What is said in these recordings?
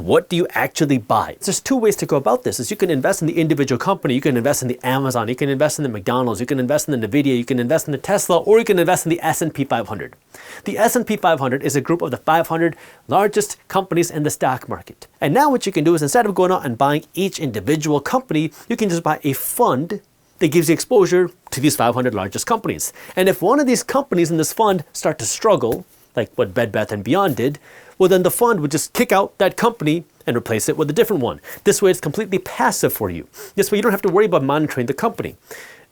what do you actually buy? There's two ways to go about this. Is you can invest in the individual company, you can invest in the Amazon, you can invest in the McDonald's, you can invest in the Nvidia, you can invest in the Tesla, or you can invest in the S&P 500. The S&P 500 is a group of the 500 largest companies in the stock market. And now what you can do is instead of going out and buying each individual company, you can just buy a fund that gives you exposure to these 500 largest companies. And if one of these companies in this fund start to struggle, like what Bed Bath & Beyond did, well then the fund would just kick out that company and replace it with a different one. This way it's completely passive for you. This way you don't have to worry about monitoring the company.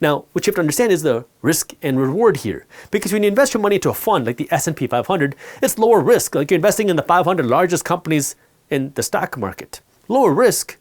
Now, what you have to understand is the risk and reward here. Because when you invest your money into a fund like the S&P 500, it's lower risk. Like you're investing in the 500 largest companies in the stock market. Lower risk,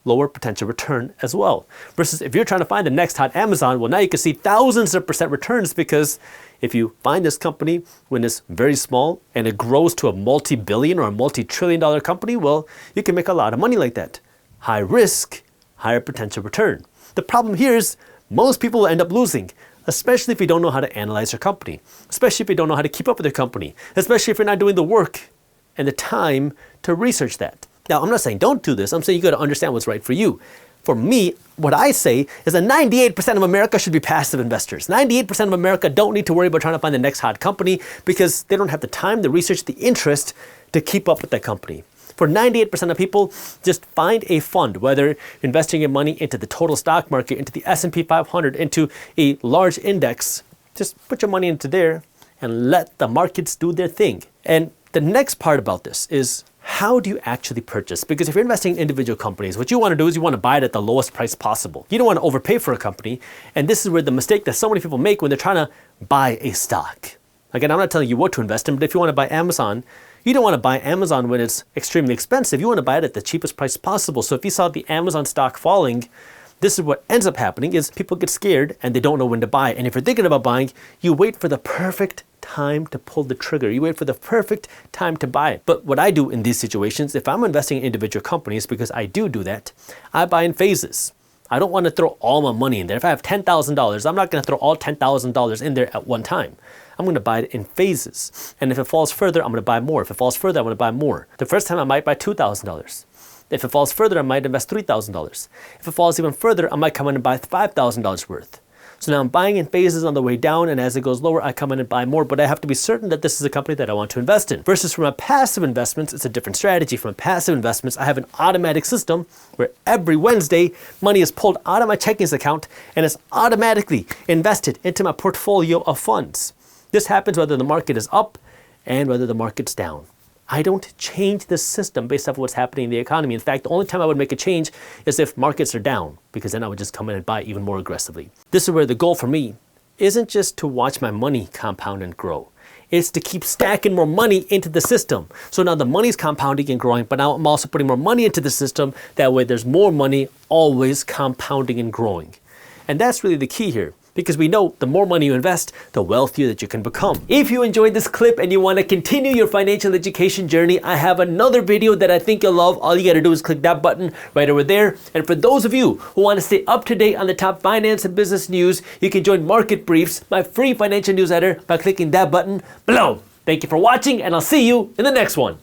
lower potential return as well. Versus if you're trying to find the next hot Amazon, well now you can see thousands of % returns, because if you find this company when it's very small and it grows to a multi-billion or a multi-trillion dollar company, well, you can make a lot of money like that. High risk, higher potential return. The problem here is most people will end up losing, especially if you don't know how to analyze your company, especially if you don't know how to keep up with your company, especially if you're not doing the work and the time to research that. Now, I'm not saying don't do this. I'm saying you got to understand what's right for you. For me, what I say is that 98% of America should be passive investors. 98% of America don't need to worry about trying to find the next hot company because they don't have the time, the research, the interest to keep up with that company. For 98% of people, just find a fund, whether investing your money into the total stock market, into the S&P 500, into a large index. Just put your money into there and let the markets do their thing. And the next part about this is, how do you actually purchase? Because if you're investing in individual companies, what you want to do is you want to buy it at the lowest price possible. You don't want to overpay for a company. And this is where the mistake that so many people make when they're trying to buy a stock. Again, I'm not telling you what to invest in, but if you want to buy Amazon, you don't want to buy Amazon when it's extremely expensive. You want to buy it at the cheapest price possible. So if you saw the Amazon stock falling, this is what ends up happening is people get scared and they don't know when to buy. And if you're thinking about buying, you wait for the perfect time to pull the trigger. You wait for the perfect time to buy it. But what I do in these situations, if I'm investing in individual companies, because I do that, I buy in phases. I don't want to throw all my money in there. If I have $10,000, I'm not going to throw all $10,000 in there at one time. I'm going to buy it in phases. And if it falls further, I'm going to buy more. If it falls further, I'm going to buy more. The first time I might buy $2,000. If it falls further, I might invest $3,000. If it falls even further, I might come in and buy $5,000 worth. So now I'm buying in phases on the way down, and as it goes lower, I come in and buy more, but I have to be certain that this is a company that I want to invest in. Versus from a passive investments, it's a different strategy. From a passive investments, I have an automatic system where every Wednesday, money is pulled out of my checking account and is automatically invested into my portfolio of funds. This happens whether the market is up and whether the market's down. I don't change the system based off of what's happening in the economy. In fact, the only time I would make a change is if markets are down, because then I would just come in and buy even more aggressively. This is where the goal for me isn't just to watch my money compound and grow. It's to keep stacking more money into the system. So now the money's compounding and growing, but now I'm also putting more money into the system. That way there's more money always compounding and growing. And that's really the key here. Because we know the more money you invest, the wealthier that you can become. If you enjoyed this clip and you want to continue your financial education journey, I have another video that I think you'll love. All you got to do is click that button right over there. And for those of you who want to stay up to date on the top finance and business news, you can join Market Briefs, my free financial newsletter, by clicking that button below. Thank you for watching, and I'll see you in the next one.